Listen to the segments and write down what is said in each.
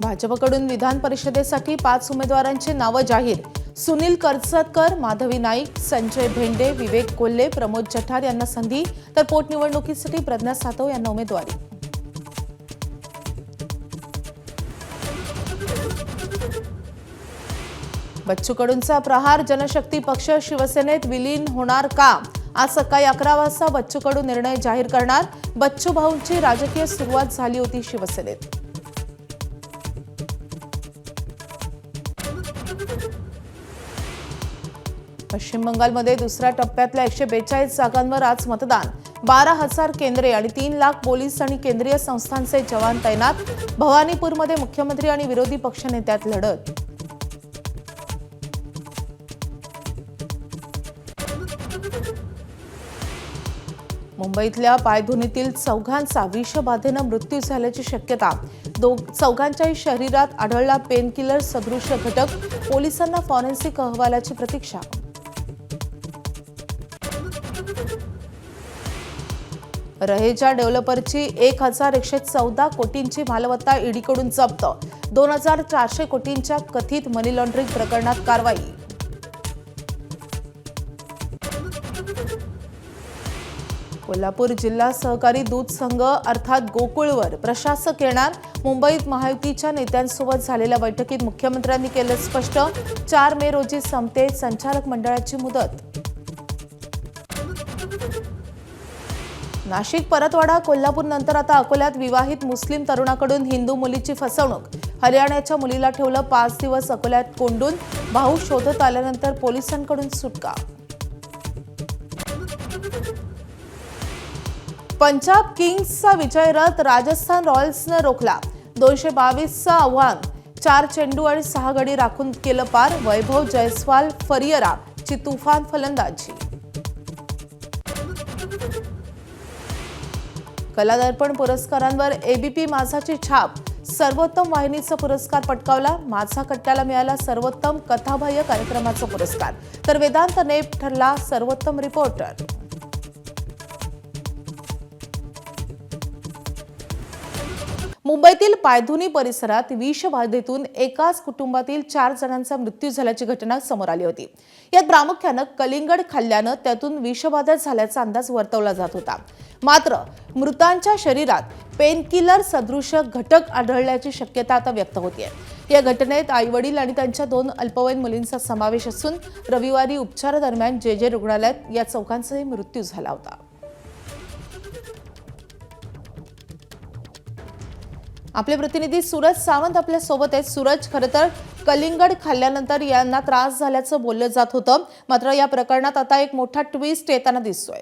भाजपकडून विधान परिषदेसाठी 5 उमेदवारांची नावं जाहीर। सुनील करसतकर, माधवी नाईक, संजय भेंडे, विवेक कोल्हे, प्रमोद जठार यांना संधी, तर पोटनिवडणुकीसाठी प्रज्ञा सातव यांना उमेदवारी। बच्चू कडूंचा प्रहार, जनशक्ती पक्ष शिवसेनेत विलीन होणार का? आज सकाळी 11 वाजता बच्चू कडू निर्णय जाहीर करणार। बच्चू भाऊंची राजकीय सुरुवात झाली होती शिवसेनेत। पश्चिम बंगालमध्ये दुसऱ्या टप्प्यातल्या 142 जागांवर आज मतदान। 12,000 केंद्रे आणि 3 लाख पोलीस आणि केंद्रीय संस्थांचे जवान तैनात। भवानीपूरमध्ये मुख्यमंत्री आणि विरोधी पक्षनेत्यात लढत। मुंबईतल्या पायधुनीतील चौघांचा विषबाधेने मृत्यू झाल्याची शक्यता। चौघांच्याही शरीरात आढळला पेनकिलर सदृश घटक। पोलिसांना फॉरेन्सिक अहवालाची प्रतीक्षा। रहेजा डेव्हलपरची 1,114 कोटींची मालमत्ता ईडीकडून जप्त। 2,400 कोटींच्या कथित मनी लॉन्ड्रिंग प्रकरणात कारवाई। कोल्हापूर जिल्हा सहकारी दूध संघ अर्थात गोकुळवर प्रशासक येणार। मुंबईत महायुतीच्या नेत्यांसोबत झालेल्या बैठकीत मुख्यमंत्र्यांनी केलं स्पष्ट। 4 मे रोजी संपते संचालक मंडळाची मुदत। नाशिक, परतवाडा, कोल्हापूर नंतर आता अकोल्यात विवाहित मुस्लिम तरुणाकडून हिंदू मुलीची फसवणूक। हरियाणाच्या मुलीला ठेवलं 5 दिवस अकोल्यात कोंडून। भाऊ शोधत आल्यानंतर पोलिसांकडून सुटका। पंजाब किंग्सचा विजय रथ राजस्थान रॉयल्सनं रोखला। 222चं आव्हान, 4 चेंडू आणि 6 गडी राखून केलं पार। वैभव जयस्वाल फरियराची तुफान फलंदाजी। कलादर्पण पुरस्कारांवर एबीपी माझाची छाप। सर्वोत्तम वाहिनीचा पुरस्कार पटकावला। माझा कट्ट्याला मिळाला सर्वोत्तम कथाबाह्य कार्यक्रमाचा पुरस्कार, तर वेदांत नेप ठरला सर्वोत्तम रिपोर्टर। मुंबईतील पायधुनी परिसरात विषबाधेतून एकाच कुटुंबातील 4 जणांचा मृत्यू झाल्याची घटना समोर आली होती। यात प्रामुख्याने कलिंगड खाल्ल्यानं त्यातून विषबाधा झाल्याचा अंदाज वर्तवला जात होता। मात्र मृतांच्या शरीरात पेनकिलर सदृश घटक आढळल्याची शक्यता आता व्यक्त होतीये। या घटनेत आईवडील आणि त्यांच्या 2 अल्पवयीन मुलींचा समावेश असून रविवारी उपचारादरम्यान जे रुग्णालयात या चौघांचाही मृत्यू झाला होता। आपले प्रतिनिधी सूरज सावंत आपल्या सोबत आहेत। सूरज, खरं तर कलिंगड खाल्ल्यानंतर यांना त्रास झाल्याचं बोललं जात होतं, मात्र या प्रकरणात आता एक मोठा ट्विस्ट येताना दिसतोय।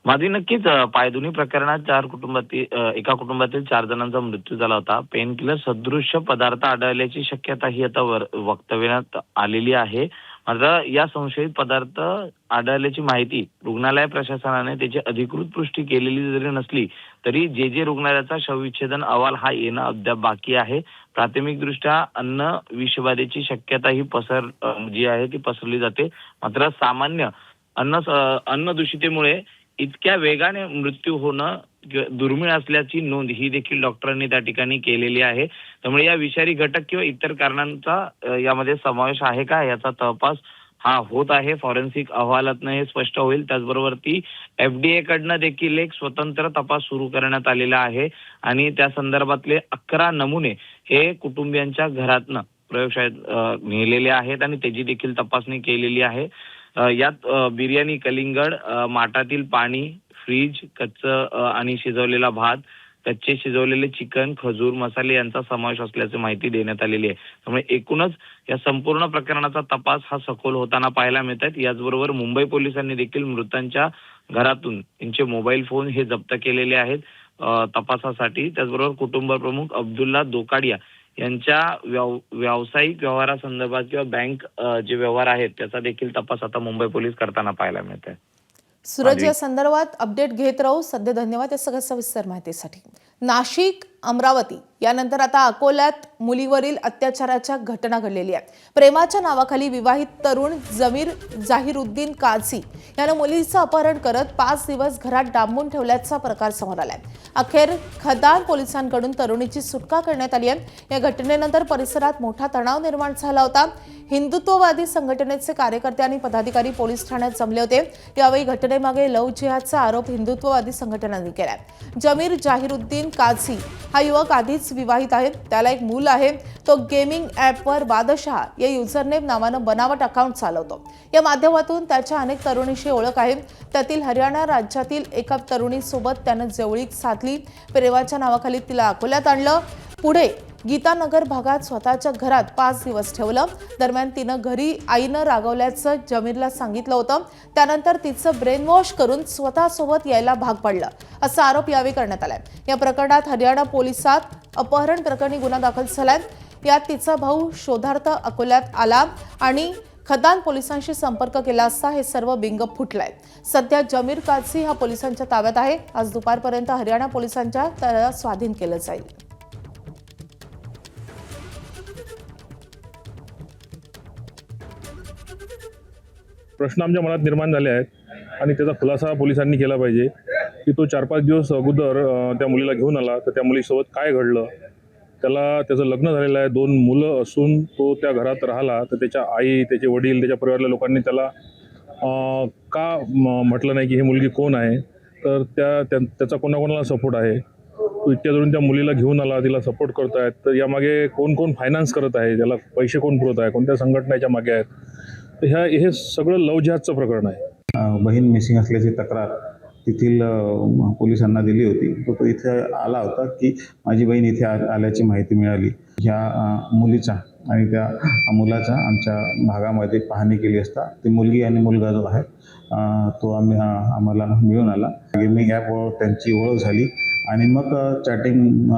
माझी नक्कीच पायधुनी प्रकरणात एका कुटुंबातील 4 जणांचा मृत्यू झाला होता। पेनकिलर सदृश्य पदार्थ आढळल्याची शक्यता ही आता वक्तव्यात आलेली आहे। मात्र या संशयित पदार्थ आढळल्याची माहिती रुग्णालय प्रशासनाने त्याची अधिकृत पुष्टी केलेली जरी नसली तरी जे रुग्णालयाचा शवविच्छेदन अहवाल हा येणं अद्याप बाकी आहे। प्राथमिकदृष्ट्या अन्न विषबाधेची शक्यता ही जी आहे ती पसरली जाते। मात्र सामान्य अन्न दूषितेमुळे इतक्या वेगाने मृत्यू होणं दुर्मिळ असल्याची नोंद ही देखील डॉक्टरांनी त्या ठिकाणी केलेली आहे। त्यामुळे या विषारी घटक किंवा इतर कारणांचा यामध्ये समावेश आहे का याचा तपास हा होत आहे। फॉरेन्सिक अहवालातनं हे स्पष्ट होईल। त्याचबरोबर ती FDA कडनं देखील एक स्वतंत्र तपास सुरू करण्यात आलेला आहे आणि त्या संदर्भातले 11 नमुने हे कुटुंबियांच्या घरातनं प्रयोगशाळेत नेलेले आहेत आणि त्याची देखील तपासणी केलेली आहे। यात बिर्याणी, कलिंगड, माठातील पाणी, फ्रीज, कच्चं आणि शिजवलेला भात, कच्चे शिजवलेले चिकन, खजूर, मसाले यांचा समावेश असल्याची माहिती देण्यात आलेली आहे। त्यामुळे एकूणच या संपूर्ण प्रकरणाचा तपास हा सखोल होताना पाहायला मिळत आहे। याचबरोबर मुंबई पोलिसांनी देखील मृतांच्या घरातून त्यांचे मोबाईल फोन हे जप्त केलेले आहेत तपासासाठी। त्याचबरोबर कुटुंब प्रमुख अब्दुल्ला दोकाडिया यांच्या व्यावसायिक व्यवहारासंदर्भात किंवा बँक जे व्यवहार आहेत त्याचा देखील तपास आता मुंबई पोलीस करताना पाहायला मिळत आहे। सूरज, या संदर्भात अपडेट घेत राहू। सध्या धन्यवाद या सगळ्या सविस्तर माहितीसाठी। नाशिक, अमरावती यानंतर आता अकोल्यात मुलीवरील अत्याचाराच्या घटना घडलेली आहे. प्रेमाच्या नावाखाली विवाहित तरुण जमीर जाहिरुद्दीन काझी यानं मुलीचं अपहरण करत 5 दिवस घरात डांबून ठेवल्याचा प्रकार समोर आलाय. अखेर खदान पोलिसांकडून तरुणीची सुटका करण्यात आली आहे. या घटनेनंतर परिसरात मोठा तणाव निर्माण झाला होता. हिंदुत्ववादी संघटनेचे कार्यकर्ते आणि पदाधिकारी पोलीस ठाण्यात जमले होते. यावेळी घटनेमागे लव्ह जिहादचा आरोप हिंदुत्ववादी संघटनांनी केलाय. जमीर जाहिरुद्दीन काझी हा युवक आधीच विवाहित आहे. त्याला एक मूल आहे. तो गेमिंग ॲपवर बादशाह या युजरनेम नावानं बनावट अकाउंट चालवतो. या माध्यमातून त्याच्या अनेक तरुणीशी ओळख आहे. त्यातील हरियाणा राज्यातील एका तरुणीसोबत त्यानं जवळीक साधली. प्रेमाच्या नावाखाली तिला अकोल्यात आणलं. पुढे गीतानगर भागात स्वतःच्या घरात 5 दिवस ठेवलं. दरम्यान तिनं घरी आईनं रागवल्याचं जमीरला सांगितलं होतं. त्यानंतर तिचं ब्रेन वॉश करून स्वतःसोबत यायला भाग पडलं असा आरोप यावेळी करण्यात आलाय. या प्रकरणात हरियाणा पोलिसात अपहरण प्रकरणी गुन्हा दाखल झालाय. यात तिचा भाऊ शोधार्थ अकोल्यात आला आणि खदान पोलिसांशी संपर्क केला असता हे सर्व बिंग फुटलंय. सध्या जमीर काझी हा पोलिसांच्या ताब्यात आहे. आज दुपारपर्यंत हरियाणा पोलिसांच्या त्याला स्वाधीन केलं जाईल. प्रश्न आमच्या मनात निर्माण झाले आहेत आणि त्याचा खुलासा पोलिसांनी केला पाहिजे की तो 4-5 दिवस अगोदर त्या मुलीला घेऊन आला तर त्या मुलीसोबत काय घडलं. त्याचं लग्न झालेलं आहे, 2 मुलं असून तो त्या घरात राहिला तर त्याच्या आई, त्याचे वडील, त्याच्या परिवारातल्या लोकांनी त्याला का म्हटलं नाही की ही मुलगी कोण आहे. तर त्याचा कोणाकोणाला सपोर्ट आहे. तो इतक्या दुरून त्या मुलीला घेऊन आला, तिला सपोर्ट करत आहेत. तर यामागे कोण फायनान्स करत आहे, त्याला पैसे कोण पुरवत आहे, कोणत्या संघटनेच्या मागे आहेत. तर हे सगळं लव्ह जिहादचं प्रकरण आहे. बहीण मिसिंग असल्याची तक्रार तेथील पोलिसांना दिली होती. तो इथे आला होता की माझी बहीण इथे आल्याची माहिती मिळाली. ह्या मुलीचा आणि त्या मुलाचा आमच्या भागामध्ये पाहणी केली असता ती मुलगी आणि मुलगा जो आहे तो आम्हाला मिळून आला. गेमिंग ॲपवर त्यांची ओळख झाली आणि मग चॅटिंग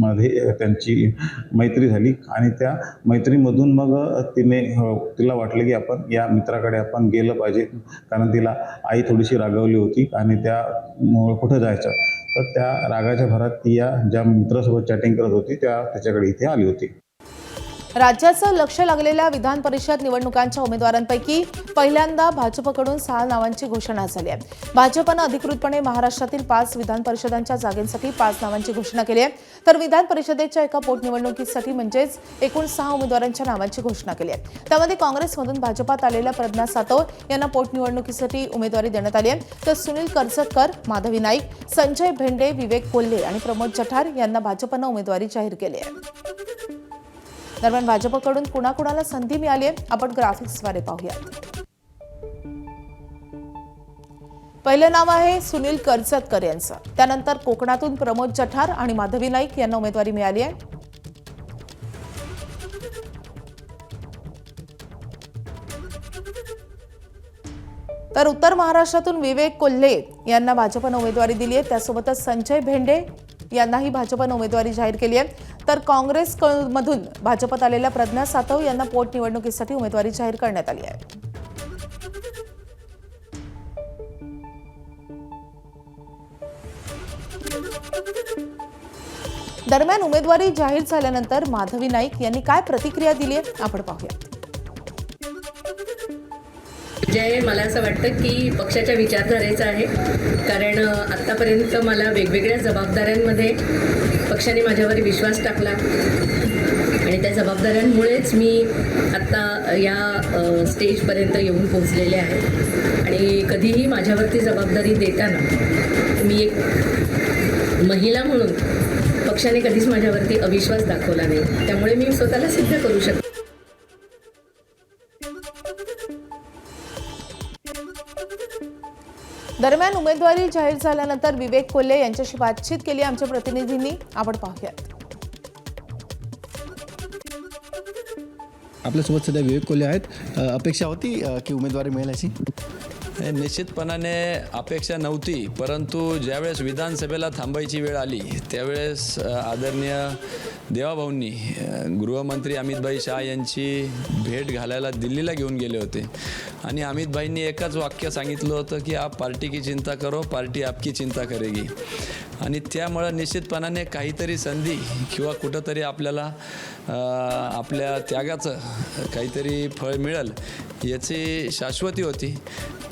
मध्ये त्यांची मैत्री झाली आणि त्या मैत्रीमधून मग तिला वाटलं की आपण या मित्राकडे आपण गेलं पाहिजे, कारण तिला आई थोडीशी रागावली होती आणि त्या कुठं जायचं. तर त्या रागाच्या भरात ती या ज्या मित्रासोबत चॅटिंग करत होती त्याच्याकडे इथे आली होती. राज्याचं लक्ष लागलेल्या विधान परिषद निवडणुकांच्या उमेदवारांपैकी पहिल्यांदा भाजपकडून 6 नावांची घोषणा झाली आहे. भाजपनं अधिकृतपणे महाराष्ट्रातील 5 विधान परिषदांच्या जागांसाठी 5 नावांची घोषणा केली आहे. तर विधान परिषदेच्या एका पोटनिवडणुकीसाठी म्हणजेच एकूण 6 उमेदवारांच्या नावांची घोषणा केली आहे. त्यामध्ये काँग्रेसमधून भाजपात आलेल्या प्रज्ञा सातव यांना पोटनिवडणुकीसाठी उमेदवारी देण्यात आली आहे. तर सुनील करजतकर, माधवी नाईक, संजय भेंडे, विवेक कोल्हे आणि प्रमोद जठार यांना भाजपनं उमेदवारी जाहीर केली आहे. दरम्यान भाजपकडून कुणाकुणाला संधी मिळाली आहे आपण ग्राफिक्सद्वारे पाहूयात. पहिलं नाव आहे सुनील करजतकर यांचं. त्यानंतर कोकणातून प्रमोद जठार आणि माधवी नाईक यांना उमेदवारी मिळाली आहे. तर उत्तर महाराष्ट्रातून विवेक कोल्हे यांना भाजपनं उमेदवारी दिली आहे. त्यासोबतच संजय भेंडे यांनाही भाजपनं उमेदवारी जाहीर केली आहे. तर काँग्रेसमधून भाजपत आलेल्या प्रज्ञा सातव यांना पोटनिवडणुकीसाठी उमेदवारी जाहीर करण्यात आली आहे. दरम्यान उमेदवारी जाहीर झाल्यानंतर माधवी नाईक यांनी काय प्रतिक्रिया दिली आहे आपण पाहूया. मला असं वाटतं की पक्षाच्या विचारधारेचं आहे, कारण आत्तापर्यंत मला वेगवेगळ्या जबाबदाऱ्यांमध्ये पक्षाने माझ्यावर विश्वास टाकला आणि त्या जबाबदाऱ्यांमुळेच मी आत्ता या स्टेजपर्यंत येऊन पोहोचलेले आहे. आणि कधीही माझ्यावरती जबाबदारी देताना मी एक महिला म्हणून पक्षाने कधीच माझ्यावरती अविश्वास दाखवला नाही. त्यामुळे मी स्वतःला सिद्ध करू शकते. दरम्यान उमेदवारी जाहीर झाल्यानंतर विवेक कोल्हे यांच्याशी बातचीत केली आमच्या प्रतिनिधींनी आपण पाहूयात. आपल्यासोबत सध्या विवेक कोल्हे आहेत. अपेक्षा होती की उमेदवारी मिळेल अशी? निश्चितपणाने अपेक्षा नव्हती, परंतु ज्यावेळेस विधानसभेला थांबायची वेळ आली त्यावेळेस आदरणीय देवाभाऊंनी गृहमंत्री अमितभाई शाह यांची भेट घालायला दिल्लीला घेऊन गेले होते आणि अमितभाईंनी एकच वाक्य सांगितलं होतं की आप पार्टी की चिंता करो, पार्टी आपकी चिंता करेगी. आणि त्यामुळं निश्चितपणाने काहीतरी संधी किंवा कुठंतरी आपल्याला आपल्या त्यागाचं काहीतरी फळ मिळेल याची शाश्वती होती.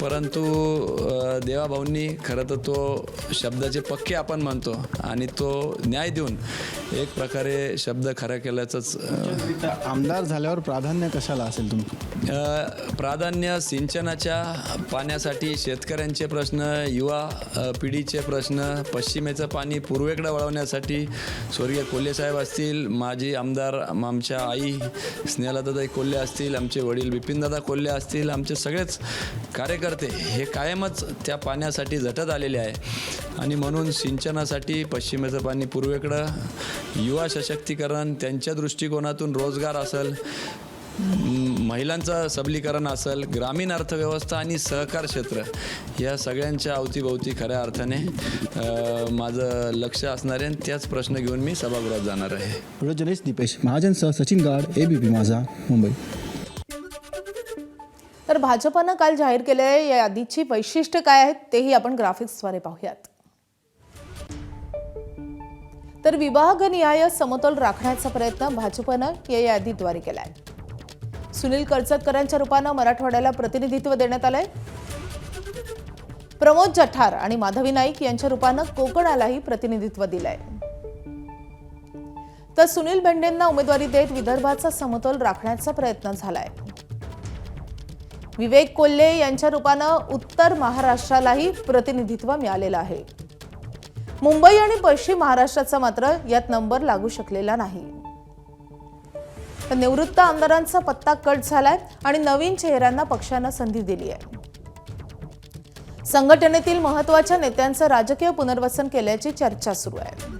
परंतु देवाभाऊंनी खरं तर तो शब्दाचे पक्के आपण म्हणतो आणि तो न्याय देऊन एक प्रकारे शब्द खरा केल्याचंच आमदार झाल्यावर प्राधान्य कशाला असेल तुमचं? प्राधान्य सिंचनाच्या पाण्यासाठी शेतकऱ्यांचे प्रश्न, युवा पिढीचे प्रश्न, पश्चिमेचं पाणी पूर्वेकडे वळवण्यासाठी स्वर्गीय कोल्हेसाहेब असतील, माजी आमदार आमच्या आई स्नेहलताताई कोल्हे असतील, आमचे वडील बिपिनदादा कोल्हे असतील, आमचे सगळेच कार्यकर्ते हे कायमच त्या पाण्यासाठी झटत आलेले आहे. आणि म्हणून सिंचनासाठी पश्चिमेचं पाणी पूर्वेकडं, युवा सशक्तीकरण, त्यांच्या दृष्टिकोनातून रोजगार असेल, महिलांचं सबलीकरण असेल, ग्रामीण अर्थव्यवस्था आणि सहकार क्षेत्र या सगळ्यांच्या अवतीभोवती खऱ्या अर्थाने माझं लक्ष असणार आहे आणि त्याच प्रश्न घेऊन मी सभागृहात जाणार आहे. व्हिडिओ जर्नलिस्ट दीपेश महाजनसह सचिन गाड, ABP माझा, मुंबई. तर भाजपनं काल जाहीर केलेल्या या यादीची वैशिष्ट्य काय आहेत तेही आपण ग्राफिक्सद्वारे पाहूयात. तर विभागनिहाय समतोल राखण्याचा प्रयत्न भाजपनं या यादीद्वारे केलाय. सुनील कर्जतकरांच्या रूपानं मराठवाड्याला प्रतिनिधित्व देण्यात आलंय. प्रमोद जठार आणि माधवी नाईक यांच्या रूपानं कोकणालाही प्रतिनिधित्व दिलंय. तर सुनील भेंडेंना उमेदवारी देत विदर्भाचा समतोल राखण्याचा प्रयत्न झालाय. विवेक कोल्हे यांच्या रूपानं उत्तर महाराष्ट्रालाही प्रतिनिधित्व मिळालेलं आहे. मुंबई आणि पश्चिम महाराष्ट्राचा मात्र यात नंबर लागू शकलेला नाही. तर निवृत्त आमदारांचा पत्ता कट झालाय आणि नवीन चेहऱ्यांना पक्षानं संधी दिली आहे. संघटनेतील महत्त्वाच्या नेत्यांचं राजकीय पुनर्वसन केल्याची चर्चा सुरू आहे.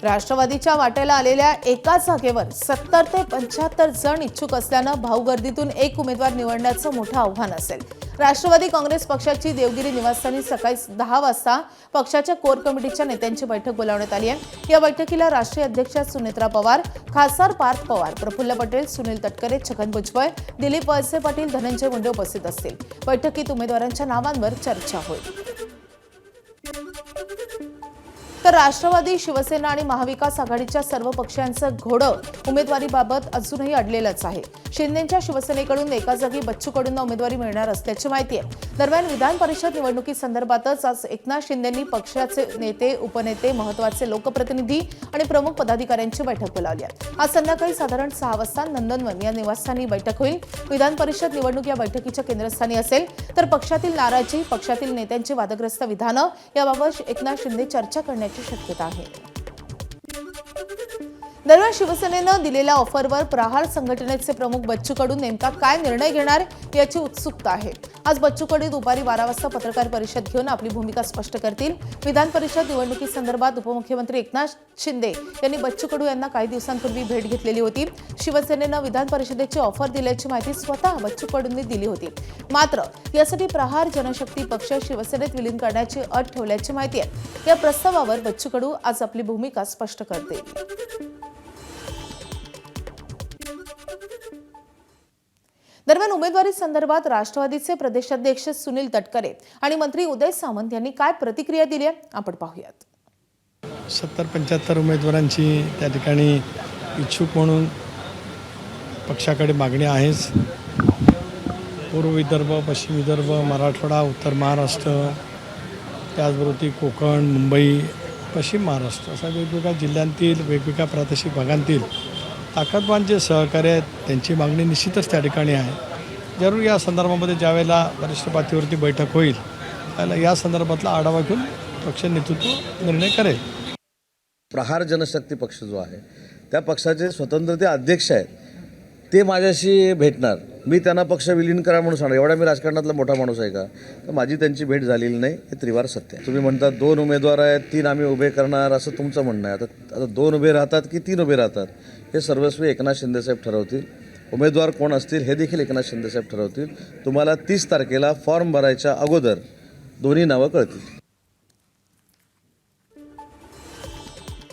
राष्ट्रवादीच्या वाटेला आलेल्या एका जागेवर 70 ते 75 जण इच्छुक असल्यानं भाऊगर्दीतून एक उमेदवार निवडण्याचं मोठं आव्हान असेल. राष्ट्रवादी काँग्रेस पक्षाची देवगिरी निवासस्थानी सकाळी 10 वाजता पक्षाच्या कोर कमिटीच्या नेत्यांची बैठक बोलावण्यात आली आहे. या बैठकीला राष्ट्रीय अध्यक्ष सुनेत्रा पवार, खासदार पार्थ पवार, प्रफुल्ल पटेल, सुनील तटकरे, छगन भुजबळ, दिलीप वळसे पाटील, धनंजय मुंडे उपस्थित असतील. बैठकीत उमेदवारांच्या नावांवर चर्चा होईल. तर राष्ट्रवादी, शिवसेना आणि महाविकास आघाडीच्या सर्व पक्षांचं घोडं उमेदवारीबाबत अजूनही अडलेलंच आहे. शिंदेच्या शिवसेनेकडून एका जागी बच्चू कडूंना उमेदवारी मिळणार असल्याची माहिती आहे. दरम्यान विधान परिषद निवडणुकीसंदर्भातच आज एकनाथ शिंदेंनी पक्षाचे नेते, उपनेते, महत्त्वाचे लोकप्रतिनिधी आणि प्रमुख पदाधिकाऱ्यांची बैठक बोलावली आहे. आज संध्याकाळी साधारण 6 वाजता नंदनवन या निवासस्थानी बैठक होईल. विधान परिषद निवडणूक या बैठकीच्या केंद्रस्थानी असेल. तर पक्षातील नाराजी, पक्षातील नेत्यांची वादग्रस्त विधानं याबाबत एकनाथ शिंदे चर्चा करण्याची शक्यता आहे. दरम्यान शिवसेनेनं दिलेल्या ऑफरवर प्रहार संघटनेचे प्रमुख बच्चू कडू नेमका काय निर्णय घेणार याची उत्सुकता आहे. आज बच्चू कडू दुपारी 12 वाजता पत्रकार परिषद घेऊन आपली भूमिका स्पष्ट करतील. विधान परिषद निवडणुकीसंदर्भात उपमुख्यमंत्री एकनाथ शिंदे यांनी बच्चू कडू यांना काही दिवसांपूर्वी भेट घेतलेली होती. शिवसेनेनं विधान परिषदेची ऑफर दिल्याची माहिती स्वतः बच्चू कडूंनी दिली होती. मात्र यासाठी प्रहार जनशक्ती पक्ष शिवसेनेत विलीन करण्याची अट ठेवल्याची माहिती आहे. या प्रस्तावावर बच्चू कडू आज आपली भूमिका स्पष्ट करतील. दरम्यान उमेदवारी संदर्भात राष्ट्रवादीचे प्रदेशाध्यक्ष सुनील तटकरे आणि मंत्री उदय सामंत यांनी काय प्रतिक्रिया दिली आहे आपण पाहूयात. 70-75 उमेदवारांची त्या ठिकाणी इच्छुक म्हणून पक्षाकडे मागणी आहेच. पूर्व विदर्भ, पश्चिम विदर्भ, मराठवाडा, उत्तर महाराष्ट्र, त्याचबरोबर कोकण, मुंबई, पश्चिम महाराष्ट्र अशा वेगवेगळ्या जिल्ह्यांतील, वेगवेगळ्या प्रादेशिक भागांतील ताकदवान जे सहकारी आहेत त्यांची मागणी निश्चितच त्या ठिकाणी आहे. जरूर या संदर्भामध्ये ज्यावेळेला वरिष्ठ पातळीवरती बैठक होईल त्याला या संदर्भातला आढावा घेऊन पक्ष नेतृत्व निर्णय करेल. प्रहार जनशक्ती पक्ष जो आहे त्या पक्षाचे स्वतंत्र ते अध्यक्ष आहेत, ते माझ्याशी भेटणार. मी त्यांना पक्ष विलीन करा म्हणून सांगणार, एवढा मी राजकारणातला मोठा माणूस आहे का? तर माझी त्यांची भेट झालेली नाही, हे त्रिवार सत्य आहे. तुम्ही म्हणता 2 उमेदवार आहेत, 3 आम्ही उभे करणार असं तुमचं म्हणणं आहे. आता 2 उभे राहतात की 3 उभे राहतात हे सर्वस्वी एकनाथ शिंदेसाहेब ठरवतील. उमेदवार कोण असतील हे देखील एकनाथ शिंदेसाहेब ठरवतील. तुम्हाला 30 तारखेला फॉर्म भरायच्या अगोदर दोन्ही नावं कळतील.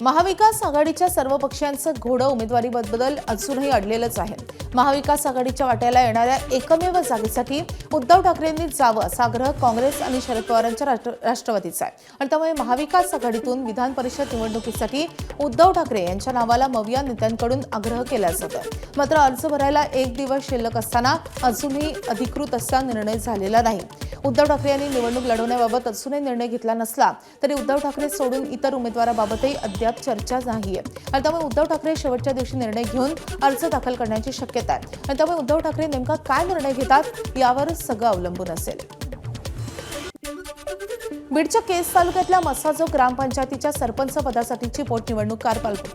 महाविकास आघाडीच्या सर्व पक्षांचं घोडं उमेदवारीबद्दल अजूनही अडलेलंच आहे. महाविकास आघाडीच्या वाट्याला येणाऱ्या एकमेव जागेसाठी उद्धव ठाकरेंनी जावं असा आग्रह काँग्रेस आणि शरद पवारांच्या राष्ट्रवादीचा आहे. आणि त्यामुळे महाविकास आघाडीतून विधान परिषद निवडणुकीसाठी उद्धव ठाकरे यांच्या नावाला मविया नेत्यांकडून आग्रह केला जातोय. मात्र अर्ज भरायला एक दिवस शिल्लक असताना अजूनही अधिकृत असा निर्णय झालेला नाही. उद्धव ठाकरे यांनी निवडणूक लढवण्याबाबत अजूनही निर्णय घेतला नसला तरी उद्धव ठाकरे सोडून इतर उमेदवाराबाबतही अद्याप चर्चा नाहीये. आणि त्यामुळे उद्धव ठाकरे शेवटच्या दिवशी निर्णय घेऊन अर्ज दाखल करण्याची शक्यता आहे. आणि त्यामुळे उद्धव ठाकरे नेमका काय निर्णय घेतात यावर सगळं अवलंबून असेल. बीडच्या केस तालुक्यातल्या मस्साजोग ग्रामपंचायतीच्या सरपंच पदासाठीची पोटनिवडणूक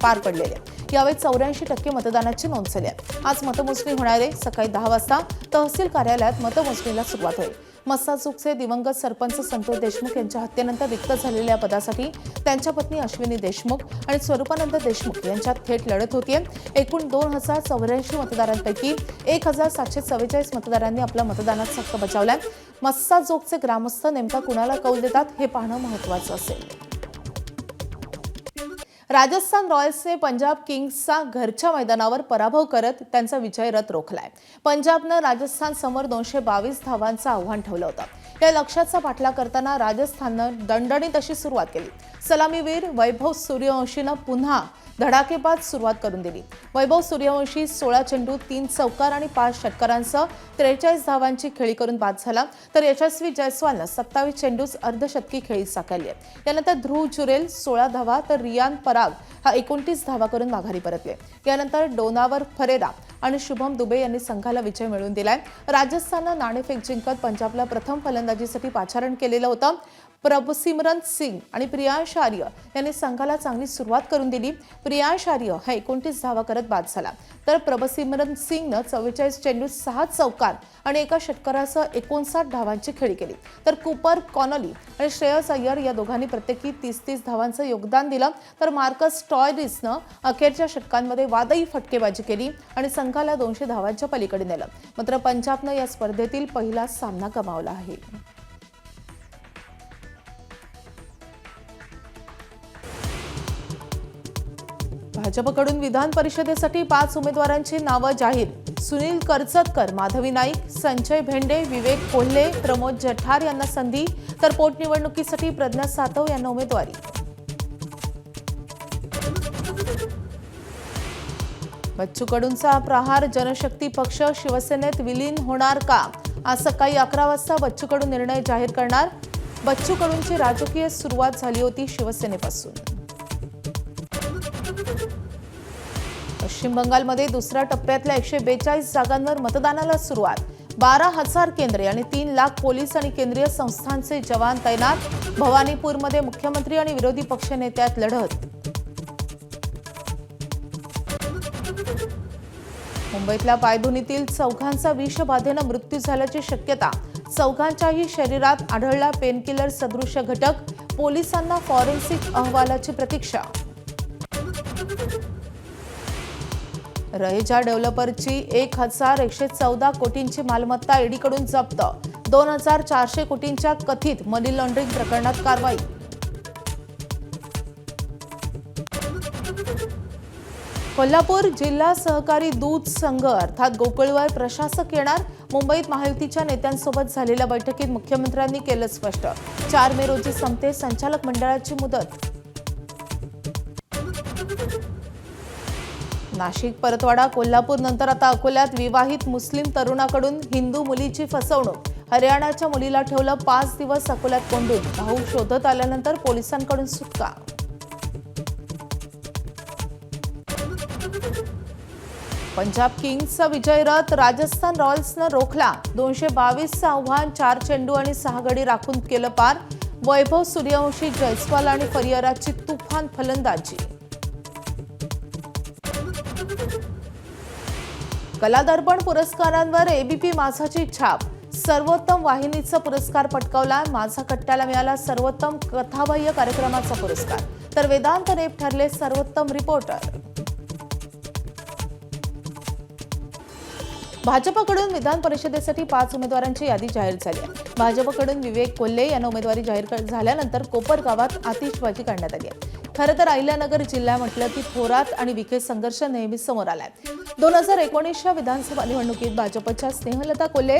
पार पडलेली आहे. यावेळी 84% मतदानाची नोंद झाली आहे. आज मतमोजणी होणार आहे. सकाळी 10 वाजता तहसील कार्यालयात मतमोजणीला सुरुवात होईल. मस्साजोगचे दिवंगत सरपंच संतोष देशमुख यांच्या हत्येनंतर रिक्त झालेल्या पदासाठी त्यांच्या पत्नी अश्विनी देशमुख आणि स्वरूपानंद देशमुख यांच्यात थेट लढत होतीये. एकूण 2084 मतदारांपैकी 1744 मतदारांनी आपला मतदानाचा हक्क बजावलाय. मस्साजोगचे ग्रामस्थ नेमका कुणाला कौल देतात हे पाहणं महत्त्वाचं असेल. राजस्थान रॉयल्सने पंजाब किंग्सचा घरच्या मैदानावर पराभव करत त्यांचा विजय रथ रोखलाय. पंजाबनं राजस्थान समोर 222 धावांचं आव्हान ठेवलं होतं. या लक्ष्याचा पाठलाग करताना राजस्थाननं दणदणीत अशी सुरुवात केली. सलामीवीर वैभव सूर्यवंशीनं पुन्हा धडाकेबाज सुरुवात करून दिली. वैभव सूर्यवंशी 16 चेंडू 3 चौकार आणि 5 षटकारांसह 43 धावांची खेळी करून बाद झाला. तर यशस्वी जयस्वालनं 27 चेंडूत अर्धशतकी खेळी साकारली आहे. यानंतर ध्रुव जुरेल 16 धावा तर रियान पराग हा 29 धावा करून माघारी परतले. यानंतर डोनावर फरेरा आणि शुभम दुबे यांनी संघाला विजय मिळवून दिलाय. राजस्थाननं नाणेफेक जिंकत पंजाबला प्रथम फलंदाजीसाठी पाचारण केलेलं होतं. प्रभसिमरन सिंग आणि प्रियांश आर्य यांनी संघाला चांगली सुरुवात करून दिली. प्रियांश आर्य हा 29 धावा करत बाद झाला. तर प्रभसिमरन सिंगनं 44 चेंडूत 6 चौकार आणि एका षटकारासह 59 धावांची खेळी केली. तर कूपर कॉनली आणि श्रेयस अय्यर या दोघांनी प्रत्येकी 30-30 धावांचं योगदान दिलं. तर मार्कस टॉयरिसनं अखेरच्या षटकांमध्ये वादळी फटकेबाजी केली आणि संघाला 200 धावांच्या पलीकडे नेलं. मात्र पंजाबनं या स्पर्धेतील पहिला सामना गमावला आहे. भाजपकडून विधान परिषदेसाठी 5 उमेदवारांची नावं जाहीर. सुनील करचतकर, माधवी नाईक, संजय भेंडे, विवेक कोल्हे, प्रमोद जठार यांना संधी. तर पोटनिवडणुकीसाठी प्रज्ञा सातव यांना उमेदवारी. बच्चू कडूंचा प्रहार जनशक्ती पक्ष शिवसेनेत विलीन होणार का? आज सकाळी 11 वाजता बच्चू कडू निर्णय जाहीर करणार. बच्चू कडूंची राजकीय सुरुवात झाली होती शिवसेनेपासून. पश्चिम बंगालमध्ये दुसऱ्या टप्प्यातल्या 142 जागांवर मतदानाला सुरुवात. 12,000 केंद्रे आणि 3 लाख पोलीस आणि केंद्रीय संस्थांचे जवान तैनात. भवानीपूरमध्ये मुख्यमंत्री आणि विरोधी पक्षनेत्यात लढत. मुंबईतल्या पायधुनीतील चौघांचा विषबाधेनं मृत्यू झाल्याची शक्यता. चौघांच्याही शरीरात आढळला पेनकिलर सदृश घटक. पोलिसांना फॉरेन्सिक अहवालाची प्रतीक्षा. रहेजा डेव्हलपरची 1,114 कोटींची मालमत्ता ईडीकडून जप्त. 2,400 कोटींच्या कथित मनी लॉन्ड्रिंग प्रकरणात कारवाई. कोल्हापूर जिल्हा सहकारी दूध संघ अर्थात गोकुळवर प्रशासक येणार. मुंबईत महायुतीच्या नेत्यांसोबत झालेल्या बैठकीत मुख्यमंत्र्यांनी केलं स्पष्ट. 4 मे रोजी संपते संचालक मंडळाची मुदत. नाशिक, परतवाडा, कोल्हापूर नंतर आता अकोल्यात विवाहित मुस्लिम तरुणाकडून हिंदू मुलीची फसवणूक. हरियाणाच्या मुलीला ठेवलं 5 दिवस अकोल्यात कोंडून. भाऊ शोधत आल्यानंतर पोलिसांकडून सुटका. पंजाब किंग्सचा विजय रथ राजस्थान रॉयल्सनं रोखला. 222चं आव्हान 4 चेंडू आणि 6 गडी राखून केलं पार. वैभव सूर्यवंशी, जयस्वाल आणि फरियाराची तुफान फलंदाजी. कलादर्पण पुरस्कारांवर एबीपी माझाची छाप. सर्वोत्तम वाहिनीचा पुरस्कार पटकावला. माझा कट्ट्याला मिळाला सर्वोत्तम कथाबाह्य कार्यक्रमाचा पुरस्कार. तर वेदांत नेप ठरले सर्वोत्तम रिपोर्टर. भाजपकडून विधान परिषदेसाठी 5 उमेदवारांची यादी जाहीर झाली आहे. भाजपकडून विवेक कोल्हे यांना उमेदवारी जाहीर झाल्यानंतर कोपर गावात आतिषबाजी करण्यात आली आहे. खरं तर अहिल्यानगर जिल्हा म्हटलं की थोरात आणि विखे संघर्ष नेहमी समोर आलाय. 2019च्या विधानसभा निवडणुकीत भाजपच्या स्नेहलता कोल्हे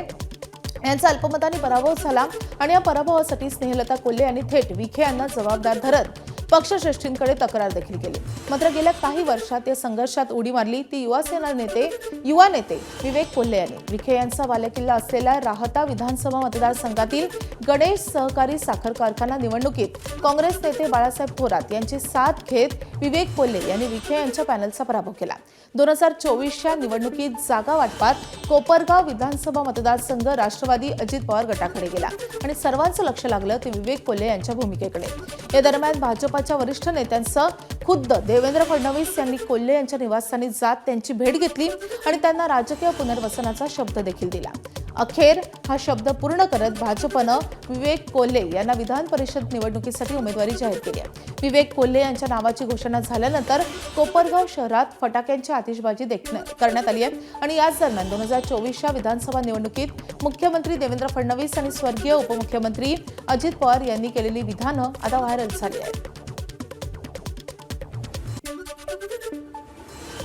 यांचा अल्पमताने पराभव झाला आणि या पराभवासाठी स्नेहलता कोल्हे यांनी थेट विखे यांना जबाबदार धरत पक्षश्रेष्ठींकडे तक्रार देखील केली. मात्र गेल्या काही वर्षात या संघर्षात उडी मारली ती युवा नेते विवेक कोल्हे यांनी. विखे यांचा बालेकिल्ला असलेल्या राहता विधानसभा मतदारसंघातील गणेश सहकारी साखर कारखाना निवडणुकीत काँग्रेस नेते बाळासाहेब थोरात यांची साथ घेत विवेक कोल्हे यांनी विखे यांच्या पॅनलचा पराभव केला. 2024च्या निवडणुकीत जागा वाटपात कोपरगाव विधानसभा मतदारसंघ राष्ट्रवादी अजित पवार गटाकडे गेला आणि सर्वांचं लक्ष लागलं ते विवेक कोल्हे यांच्या भूमिकेकडे. या दरम्यान भाजपच्या वरिष्ठ नेत्यांसह खुद्द देवेंद्र फडणवीस यांनी कोल्हे यांच्या निवासस्थानी जात त्यांची भेट घेतली आणि त्यांना राजकीय पुनर्वसनाचा शब्द देखील दिला. अखेर हा शब्द पूर्ण करत भाजपनं विवेक कोल्हे यांना विधान परिषद निवडणुकीसाठी उमेदवारी जाहीर केली आहे. विवेक कोल्हे यांच्या नावाची घोषणा झाल्यानंतर कोपरगाव शहरात फटाक्यांची आतिषबाजी करण्यात आली आहे आणि याच दरम्यान 2024च्या विधानसभा निवडणुकीत मुख्यमंत्री देवेंद्र फडणवीस आणि स्वर्गीय उपमुख्यमंत्री अजित पवार यांनी केलेली विधानं आता व्हायरल झाली आहेत.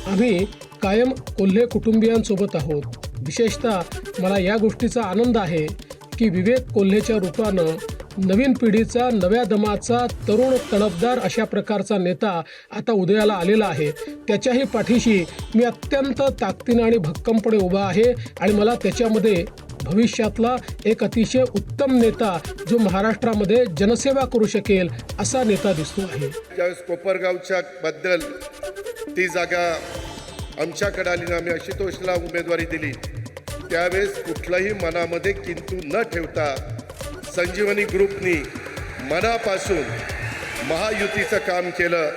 आम्ही कायम कोल्हे कुटुंबियांसोबत आहोत. विशेषतः मला या गोष्टीचा आनंद आहे की विवेक कोल्हेच्या रूपानं नवीन पिढीचा, नव्या दमाचा, तरुण तडफदार अशा प्रकारचा नेता आता उदयाला आलेला आहे. त्याच्याही पाठीशी मी अत्यंत ताकदीनं आणि भक्कमपणे उभा आहे आणि मला त्याच्यामध्ये भविष्यातला एक अतिशय उत्तम नेता जो महाराष्ट्रामध्ये जनसेवा करू शकेल असा नेता दिसतो आहे. ज्यावेळेस कोपरगावच्या बद्दल ती जागा आमच्याकडे आली ना, आम्ही आशुतोषला उमेदवारी दिली, त्यावेळेस कुठलाही मनामध्ये किंतु न ठेवता संजीवनी ग्रुपनी मनापासून महायुतीचं काम केलं.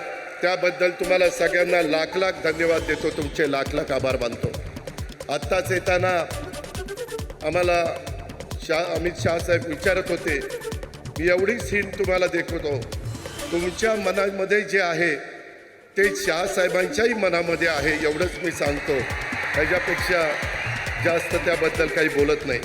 त्याबद्दल तुम्हाला सगळ्यांना लाख लाख धन्यवाद देतो, तुमचे लाख लाख आभार मानतो. आत्ताच येताना आम्हाला अमित शाह साहेब विचारत होते, मी एवढी सीन तुम्हाला दाखवतो, तुमच्या मनामध्ये जे आहे ते शहासाहेबांच्याही मनामध्ये आहे एवढंच मी सांगतो. त्याच्यापेक्षा जास्त त्याबद्दल काही बोलत नाही.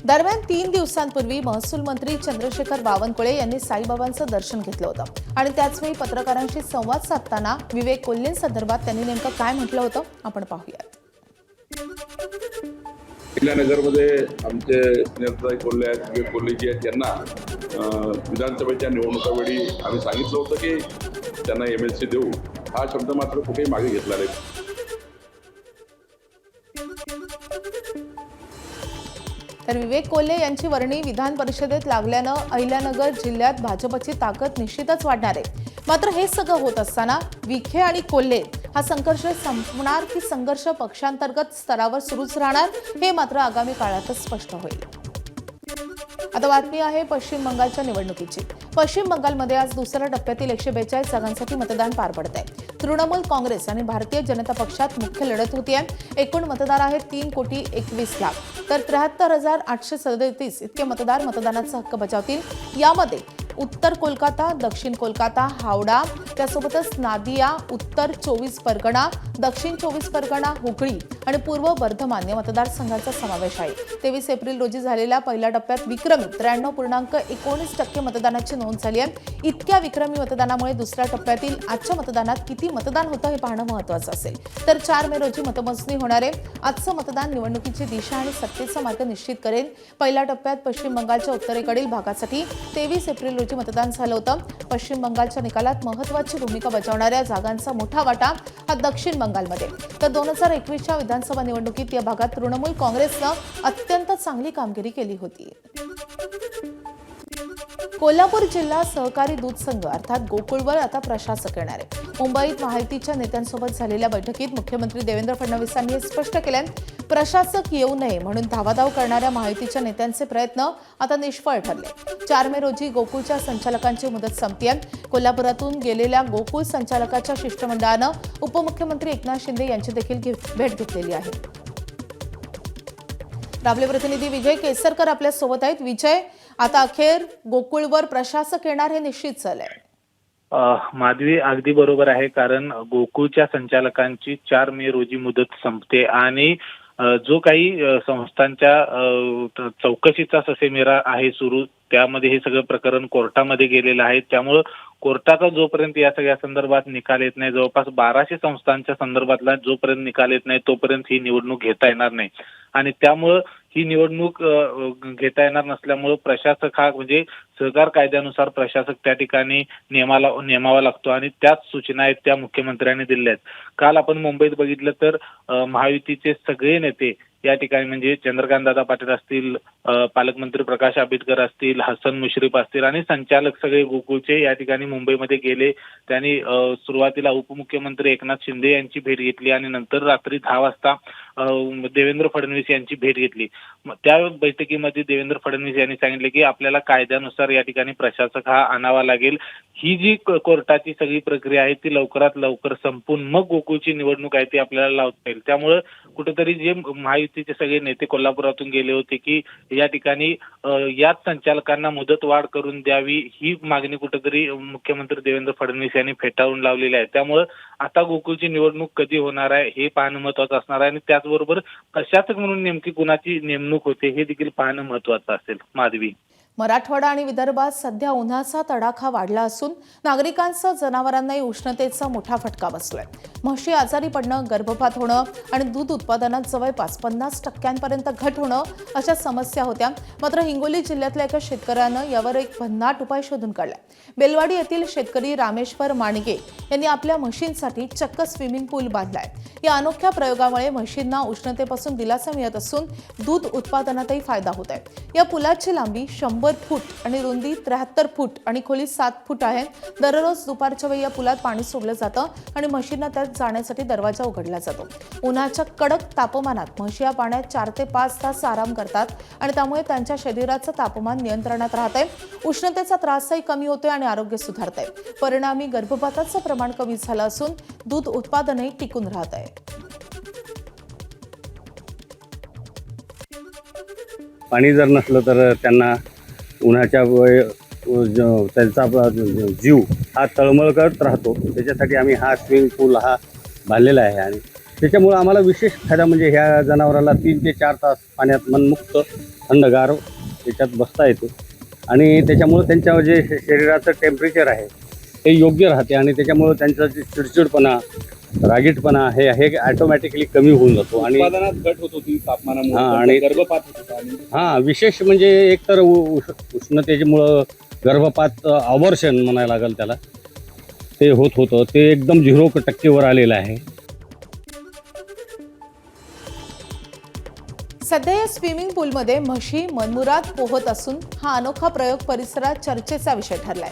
दरम्यान 3 दिवसांपूर्वी महसूल मंत्री चंद्रशेखर बावनकुळे यांनी साईबाबांचं दर्शन घेतलं होतं आणि त्याचवेळी पत्रकारांशी संवाद साधताना विवेक कोल्हेंसंदर्भात त्यांनी नेमकं काय म्हटलं होतं आपण पाहूयात. अहिल्यानगरमध्ये आमचे स्नेहलताई कोल्हे आहेत, विवेक कोल्हे जी आहेत, त्यांना विधानसभेच्या निवडणुकावेळी आम्ही सांगितलं होतं की त्यांना MLC देऊ. हा शब्द मात्र कुठेही मागे घेतला नाही. तर विवेक कोल्हे यांची वर्णी विधान परिषदेत लागल्यानं अहिल्यानगर जिल्ह्यात भाजपची ताकद निश्चितच वाढणार आहे. मात्र हे सगळं होत असताना विखे आणि कोल्हे हा संघर्ष संपणार की संघर्ष पक्षांतर्गत स्तरावर सुरूच राहणार हे मात्र आगामी काळातच स्पष्ट होईल. आता बातमी आहे पश्चिम बंगालच्या निवडणुकीची. पश्चिम बंगालमध्ये आज दुसऱ्या टप्प्यातील 142 जागांसाठी मतदान पार पडत आहे. तृणमूल काँग्रेस आणि भारतीय जनता पक्षात मुख्य लढत होती आहे. एकूण मतदार आहेत 3,21,00,000 तर 73,837 इतके मतदार मतदानाचा हक्क बजावतील. यामध्ये उत्तर कोलकाता, दक्षिण कोलकाता, हावडा, त्यासोबतच नादिया, उत्तर 24 परगणा, दक्षिण 24 परगणा, हुगळी आणि पूर्व बर्धमान या मतदारसंघांचा समावेश आहे. 23 एप्रिल रोजी झालेल्या पहिल्या टप्प्यात विक्रमी 93.19% मतदानाची नोंद झाली आहे. इतक्या विक्रमी मतदानामुळे दुसऱ्या टप्प्यातील आजच्या मतदानात किती मतदान होतं हे पाहणं महत्त्वाचं असेल. तर 4 मे रोजी मतमोजणी होणार आहे. आजचं मतदान निवडणुकीची दिशा आणि सत्तेचा मार्ग निश्चित करेल. पहिल्या टप्प्यात पश्चिम बंगालच्या उत्तरेकडील भागासाठी 23 एप्रिल रोजी मतदान झालं होतं. पश्चिम बंगालच्या निकालात महत्त्वाची भूमिका बजावणाऱ्या जागांचा मोठा वाटा हा दक्षिण बंगालमध्ये. तर 2021च्या विधानसभा निवडणुकीत या भागात तृणमूल काँग्रेसनं अत्यंत चांगली कामगिरी केली होती. कोल्हापूर जिल्हा सहकारी दूध संघ अर्थात गोकुळवर आता प्रशासक येणार आहे. मुंबईत महायुतीच्या नेत्यांसोबत झालेल्या बैठकीत मुख्यमंत्री देवेंद्र फडणवीसांनी हे स्पष्ट केलं. प्रशासक येऊ नये म्हणून धावाधाव करणाऱ्या महायुतीच्या नेत्यांचे प्रयत्न आता निष्फळ ठरले. 4 मे रोजी गोकुळच्या संचालकांची मुदत संपते. कोल्हापुरातून गेलेल्या गोकुळ संचालकाच्या शिष्टमंडळानं उपमुख्यमंत्री एकनाथ शिंदे यांची देखील भेट घेतलेली आहे. आपले प्रतिनिधी विजय केसरकर आपल्या सोबत आहेत. विजय, आता अखेर गोकुळवर प्रशासक येणार हे निश्चित झालंय. माधवी अगदी बरोबर आहे, कारण गोकुळच्या संचालकांची 4 मे रोजी मुदत संपते आणि जो काही संस्थांच्या चौकशीचा ससेमिरा आहे सुरू त्यामध्ये हे सगळं प्रकरण कोर्टामध्ये गेलेलं आहे. त्यामुळं कोर्टाचा जोपर्यंत या सगळ्या संदर्भात निकाल येत नाही, जवळपास 1200 संस्थांच्या संदर्भातला जोपर्यंत निकाल येत नाही तोपर्यंत ही निवडणूक घेता येणार नाही. आणि त्यामुळं ही निवडणूक घेता येणार नसल्यामुळं प्रशासक हा म्हणजे सहकार कायद्यानुसार प्रशासक त्या ठिकाणी नेमावा लागतो आणि त्याच सूचना आहेत त्या मुख्यमंत्र्यांनी दिल्या आहेत. काल आपण मुंबईत बघितलं तर महायुतीचे सगळे नेते या ठिकाणी म्हणजे चंद्रकांतदादा पाटील असतील, पालकमंत्री प्रकाश आंबेडकर असतील, हसन मुश्रीफ असतील आणि संचालक सगळे गोकुळचे या ठिकाणी मुंबईमध्ये गेले. त्यांनी सुरुवातीला उपमुख्यमंत्री एकनाथ शिंदे यांची भेट घेतली आणि नंतर रात्री 10 वाजता देवेंद्र फडणवीस यांची भेट घेतली. त्या बैठकीमध्ये देवेंद्र फडणवीस यांनी सांगितले की आपल्याला कायद्यानुसार या ठिकाणी प्रशासक हा आणावा लागेल. ही जी कोर्टाची सगळी प्रक्रिया आहे ती लवकरात लवकर संपून मग गोकुळची निवडणूक आहे ती आपल्याला लावता येईल. त्यामुळे कुठेतरी जे महायुतीचे सगळे नेते कोल्हापुरातून गेले होते की या ठिकाणी याच संचालकांना मुदतवाढ करून द्यावी ही मागणी कुठेतरी मुख्यमंत्री देवेंद्र फडणवीस यांनी फेटाळून लावलेली आहे. त्यामुळे आता गोकुळची निवडणूक कधी होणार आहे हे पाहणं महत्वाचं असणार आहे आणि त्याचबरोबर प्रशासक म्हणून नेमकी कुणाची नेमणूक होते हे देखील पाहणं महत्वाचं असेल. माधवी, मराठवाडा आणि विदर्भात सध्या उन्हाचा तडाखा वाढला असून नागरिकांसह जनावरांनाही उष्णतेचा मोठा फटका बसलाय. म्हशी आजारी पडणं, गर्भपात होणं आणि दूध उत्पादनात जवळपास 50% घट होणं अशा समस्या होत्या. मात्र हिंगोली जिल्ह्यातल्या एका शेतकऱ्यानं यावर एक भन्नाट उपाय शोधून काढलाय. बेलवाडी येथील शेतकरी रामेश्वर माणगे यांनी आपल्या म्हशींसाठी चक्क स्विमिंग पूल बांधलाय. या अनोख्या प्रयोगामुळे म्हशींना उष्णतेपासून दिलासा मिळत असून दूध उत्पादनातही फायदा होत आहे. या पुलाची लांबी 100 फूट आणि रुंदी 73 फूट आणि खोली 7 फूट आहे. दररोज दुपारच्या वेळी या पुलात पाणी सोडलं जातं आणि म्हशींना त्यात जाण्यासाठी दरवाजा उघडला जातो. उन्हाच्या कडक तापमानात म्हशी या पाण्यात 4 ते 5 तास आराम करतात आणि त्यामुळे त्यांच्या शरीराचं तापमान नियंत्रणात राहतंय. उष्णतेचा त्रासही कमी होतोय आणि आरोग्य सुधारतंय. परिणामी गर्भपाताचं प्रमाण कमी झालं असून दूध उत्पादनही टिकून राहत आहे. पाणी जर नसलं तर त्यांना उन्हाच्या त्यांचा जीव हा तळमळ करत राहतो. त्याच्यासाठी आम्ही हा स्विमिंग पूल हा बांधलेला आहे आणि त्याच्यामुळं आम्हाला विशेष फायदा म्हणजे ह्या जनावराला 3 ते 4 तास पाण्यात मनमुक्त थंडगार त्याच्यात बसता येतो आणि त्याच्यामुळं त्यांच्या जे शरीराचं टेम्परेचर आहे ते योग्य राहते आणि त्याच्यामुळं त्यांचा जे चिडचिडपणा, रागीटपणा हे ऑटोमॅटिकली कमी होऊन जातो आणि घट होत होती तापमानामुळे आणि गर्भपात होत होता. विशेष म्हणजे एकतर उष्णतेमुळं गर्भपात अवर्षण म्हणायला लागेल त्याला, ते होत होतं. ते एकदम 0% आलेलं आहे. सध्या या स्विमिंग पूलमध्ये म्हशी मनमुराद पोहत असून हा अनोखा प्रयोग परिसरात चर्चेचा विषय ठरलाय.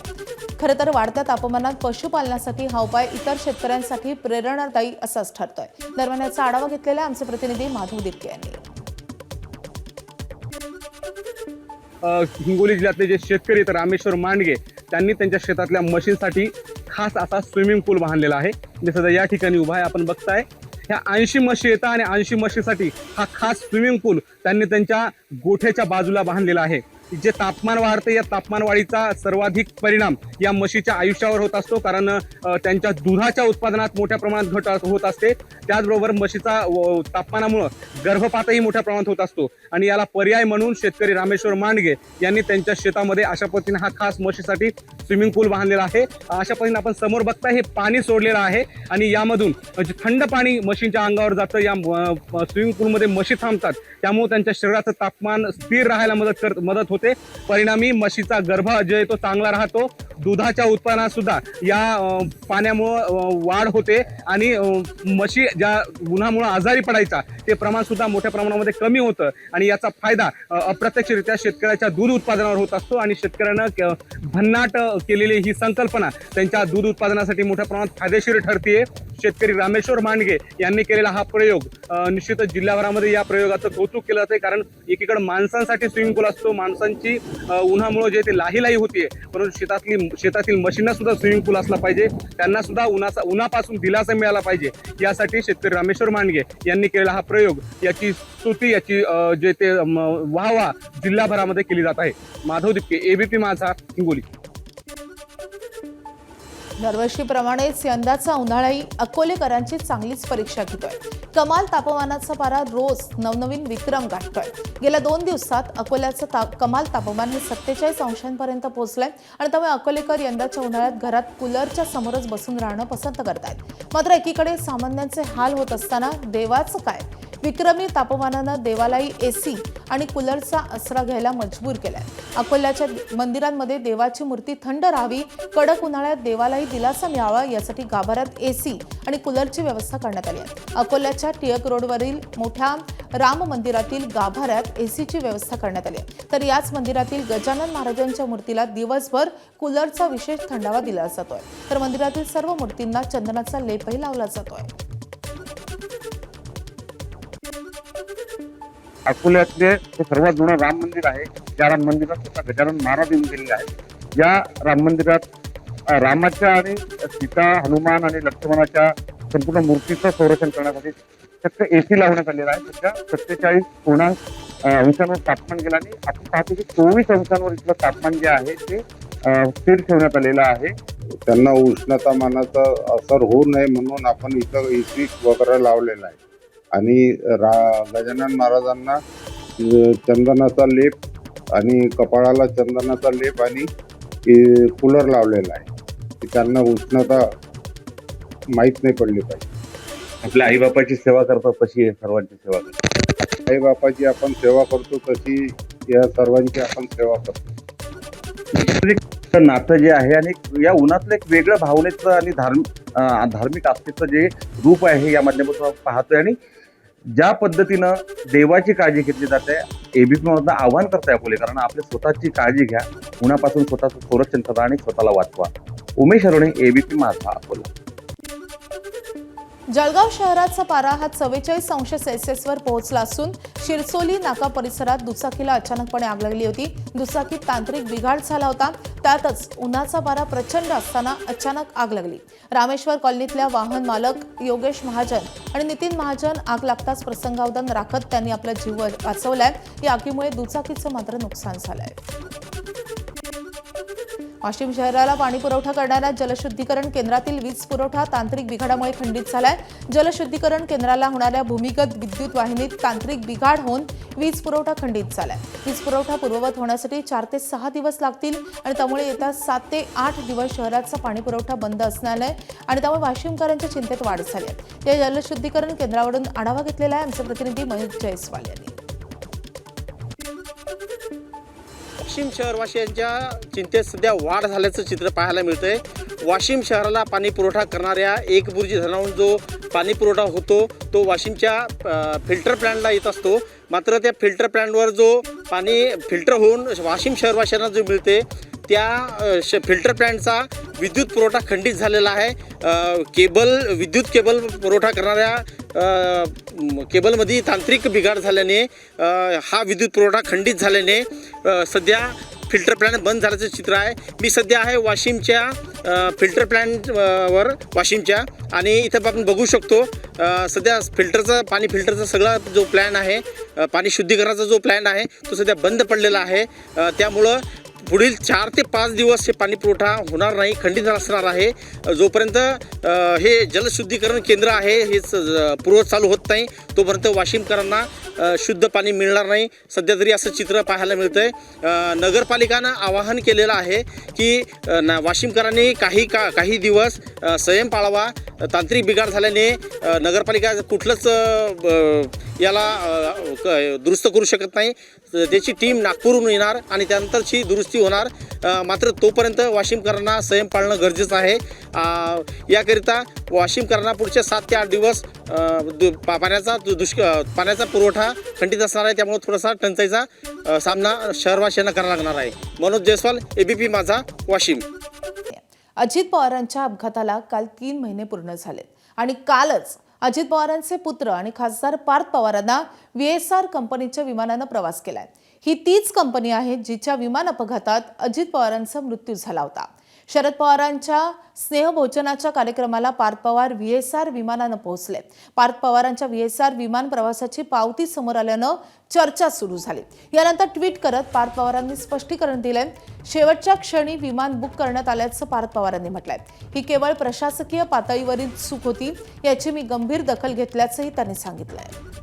खरं तर वाढत्या तापमानात पशुपालनासाठी हा उपाय इतर शेतकऱ्यांसाठी प्रेरणादायी असाच ठरतोय. दरम्यान याचा आढावा घेतलेला आमचे प्रतिनिधी माधव दिपके यांनी. हिंगोली जिल्ह्यातले जे शेतकरी आहेत रामेश्वर मांडगे त्यांनी त्यांच्या शेतातल्या म्हशींसाठी खास असा स्विमिंग पूल बांधलेला आहे. जसं या ठिकाणी उभा आहे आपण बघताय. ह्या 80 म्हशी येतात आणि 80 म्हशीसाठी हा खास स्विमिंग पूल त्यांनी त्यांच्या गोठ्याच्या बाजूला बांधलेला आहे. जे तापमान वाढते या तापमान वाढीचा सर्वाधिक परिणाम या म्हशीच्या आयुष्यावर होत असतो, कारण त्यांच्या दुधाच्या उत्पादनात मोठ्या प्रमाणात घट होत असते. त्याचबरोबर म्हशीचा तापमानामुळं गर्भपातही मोठ्या प्रमाणात होत असतो आणि याला पर्याय म्हणून शेतकरी रामेश्वर मांडगे यांनी त्यांच्या शेतामध्ये अशा पद्धतीने हा खास म्हशीसाठी स्विमिंग पूल बांधलेला आहे. अशा पद्धतीने आपण समोर बघताय हे पाणी सोडलेलं आहे आणि यामधून जे थंड पाणी म्हशींच्या अंगावर जातं. या स्विमिंग पूलमध्ये म्हशी थांबतात, त्यामुळे त्यांच्या शरीराचं तापमान स्थिर राहायला मदत होते. परिणामी म्हशीचा गर्भ जे तो चांगला राहतो. दुधाच्या उत्पादनात सुद्धा या पाण्यामुळं वाढ होते आणि म्हशी ज्या उन्हामुळे आजारी पडायचा ते प्रमाण सुद्धा मोठ्या प्रमाणामध्ये कमी होतं आणि याचा फायदा अप्रत्यक्षरित्या शेतकऱ्याच्या दूध उत्पादनावर होत असतो आणि शेतकऱ्यांना भन्नाट केलेली ही संकल्पना त्यांच्या दूध उत्पादनासाठी मोठ्या प्रमाणात फायदेशीर ठरते. शेतकरी रामेश्वर मांडगे यांनी केलेला हा प्रयोग निश्चितच जिल्हाभरामध्ये या प्रयोगाचं कौतुक केलं जाते, कारण एकीकडे माणसांसाठी स्विमिंग पूल असतो, माणसांची उन्हामुळे जे ते लाही होतीये, परंतु शेतातील मशीनना सुद्धा स्विमिंग पूल असला पाहिजे. त्यांना सुद्धा उन्हापासून दिलासा मिळाला पाहिजे. यासाठी शेतकरी रामेश्वर मांडगे यांनी केलेला हा प्रयोग याची स्तुती याची जे ते वाहवा जिल्हाभरामध्ये केली जात आहे. माधव दिपके, एबीपी माझा, हिंगोली. दरवर्षीप्रमाणेच यंदाचा उन्हाळाही अकोलेकरांची चांगलीच परीक्षा घेतोय. कमाल तापमानाचा पारा रोज नवनवीन विक्रम गाठतोय. गेल्या 2 दिवसात अकोल्याचं कमाल तापमान हे 47 अंशांपर्यंत पोहोचलंय आणि त्यामुळे अकोलेकर यंदाच्या उन्हाळ्यात घरात कूलरच्या समोरच बसून राहणं पसंत करतायत. मात्र एकीकडे सामान्यांचे हाल होत असताना देवाचं काय? विक्रमी तापमानानं देवालाही एसी आणि कूलरचा आसरा घ्यायला मजबूर केलाय. अकोल्याच्या मंदिरांमध्ये देवाची मूर्ती थंड राहावी, कडक उन्हाळ्यात देवालाही दिलासा मिळावा यासाठी गाभाऱ्यात एसी आणि कूलरची व्यवस्था करण्यात आली आहे. अकोल्याच्या टिळक रोडवरील मोठ्या राम मंदिरातील गाभाऱ्यात एसीची व्यवस्था करण्यात आली आहे. तर याच मंदिरातील गजानन महाराजांच्या मूर्तीला दिवसभर कूलरचा विशेष थंडावा दिला जातोय. तर मंदिरातील सर्व मूर्तींना चंदनाचा लेपही लावला जातोय. अकोल्यातले हे सर्वात जुनं राम मंदिर आहे. या राम मंदिरात स्वतः गजानन महाराज येऊन गेलेले आहेत. या राम मंदिरात रामाच्या आणि सीता, हनुमान आणि लक्ष्मणाच्या संपूर्ण मूर्तीचं संरक्षण करण्यासाठी फक्त एसी लावण्यात आलेला आहे. सध्या 47 अंशांवर तापमान गेलं आणि आपण पाहतो की 24 अंशांवर इथलं तापमान जे आहे ते स्थिर ठेवण्यात आलेलं आहे. त्यांना उष्णतामानाचा असर होऊ नये म्हणून आपण इथं एसी वगैरे लावलेला आहे. आणि गजानन महाराजांना चंदनाचा लेप आणि कपाळाला चंदनाचा लेप आणि कूलर लावलेला आहे की त्यांना उष्णता माहीत नाही पडली पाहिजे. आपल्या आईबापाची सेवा करतात तशी आहे सर्वांची सेवा करतात. आईबापाची आपण सेवा करतो तशी या सर्वांची आपण सेवा करतो. नातं जे आहे आणि या उन्हातलं एक वेगळं भावनेचं आणि धार्मिक आस्थेचं जे रूप आहे या माध्यमातून पाहतोय. आणि ज्या पद्धतीनं देवाची काळजी घेतली जाते, एबीपी मधनं आव्हान करताय अकोलेकरांना आपल्या स्वतःची काळजी घ्या, उन्हापासून स्वतःचं संरक्षण करा आणि स्वतःला वाचवा. उमेश अरोणे, एबीपी माझा, अकोला. जळगाव शहराचा पारा हा 44 अंश सेल्सिअसवर पोहोचला असून शिरसोली नाका परिसरात दुचाकीला अचानकपणे आग लागली होती. दुचाकीत तांत्रिक बिघाड झाला होता. त्यातच उन्हाचा पारा प्रचंड असताना अचानक आग लागली. रामेश्वर कॉलनीतल्या वाहन मालक योगेश महाजन आणि नितीन महाजन आग लागताच प्रसंगावधान राखत त्यांनी आपला जीव वाचवलाय. या आगीमुळे दुचाकीचं मात्र नुकसान झालंय. वाशिम शहराला पाणी पुरवठा करणाऱ्या जलशुद्धीकरण केंद्रातील वीज पुरवठा तांत्रिक बिघाडामुळे खंडित झालाय. जलशुद्धीकरण केंद्राला होणाऱ्या भूमिगत विद्युत वाहिनीत तांत्रिक बिघाड होऊन वीज पुरवठा खंडित झालाय. वीज पुरवठा पूर्ववत होण्यासाठी 4 ते 6 दिवस लागतील आणि त्यामुळे येत्या 7 ते 8 दिवस शहराचा पाणी पुरवठा बंद असणार आहे आणि त्यामुळे वाशिमकरांच्या चिंतेत वाढ झाली आहे. या जलशुद्धीकरण केंद्रावरून आढावा घेतलेला आहे आमचे प्रतिनिधी मयूर जयस्वाल यांनी. वाशिम शहरवासियांच्या चिंतेत सध्या वाढ झाल्याचं चित्र पाहायला मिळतंय. वाशिम शहराला पाणी पुरवठा करणाऱ्या एकबुर्जी धरणावरून जो पाणी पुरवठा होतो तो वाशिमच्या फिल्टर प्लॅन्टला येत असतो. मात्र त्या फिल्टर प्लॅन्टवर जो पाणी फिल्टर होऊन वाशिम शहरवासियांना जो मिळते त्या फिल्टर प्लॅन्टचा विद्युत पुरवठा खंडित झालेला आहे. विद्युत केबल पुरवठा करणाऱ्या केबलमध्ये तांत्रिक बिघाड झाल्याने हा विद्युत पुरवठा खंडित झाल्याने सध्या फिल्टर प्लॅन्ट बंद झाल्याचं चित्र आहे. मी सध्या आहे वाशिमच्या फिल्टर प्लॅन्टवर वाशिमच्या आणि इथं आपण बघू शकतो सध्या पाणी फिल्टरचा सगळा जो प्लॅन आहे, पाणी शुद्धीकरणाचा जो प्लॅन आहे तो सध्या बंद पडलेला आहे. त्यामुळं पुढील 4 ते 5 दिवस हे पाणी पुरवठा होणार नाही, खंडित असणार आहे. जोपर्यंत हे जलशुद्धीकरण केंद्र आहे हे पुरवठा चालू होत नाही तोपर्यंत वाशिमकरांना शुद्ध पाणी मिळणार नाही. सध्या तरी असं चित्र पाहायला मिळतं आहे. नगरपालिकानं आवाहन केलेलं आहे की वाशिमकरांनी काही दिवस संयम पाळावा. तांत्रिक बिघाड झाल्याने नगरपालिका कुठलंच याला दुरुस्त करू शकत नाही. त्याची टीम नागपूरहून येणार आणि त्यानंतरची दुरुस्ती होणार. मात्र तोपर्यंत वाशिमकरांना संयम पाळणं गरजेचं आहे. याकरिता वाशिमकरांना पुढच्या 7 ते 8 दिवस पाण्याचा पुरवठा खंडित असणार आहे. त्यामुळे थोडासा टंचाईचा सामना शहरवासियांना करावा लागणार आहे. मनोज जयस्वाल, एबीपी माझा, वाशिम. अजित पवारांच्या अपघाताला काल 3 महिने पूर्ण झाले आणि कालच अजित पवारांचे पुत्र आणि खासदार पार्थ पवारांना VSR कंपनीच्या विमानानं प्रवास केलाय. ही तीच कंपनी आहे जिच्या विमान अपघातात अजित पवारांचा मृत्यू झाला होता. शरद पवारांच्या स्नेहभोजनाच्या कार्यक्रमाला पार्थ पवार VSR विमानानं पोहोचले. पार्थ पवारांच्या VSR विमान प्रवासाची पावती समोर आल्यानं चर्चा सुरू झाली. यानंतर ट्विट करत पार्थ पवारांनी स्पष्टीकरण दिले. शेवटच्या क्षणी विमान बुक करण्यात आल्याचं पार्थ पवारांनी म्हटलंय. ही केवळ प्रशासकीय पातळीवरील चूक होती, याची मी गंभीर दखल घेतल्याचंही त्यांनी सांगितलंय.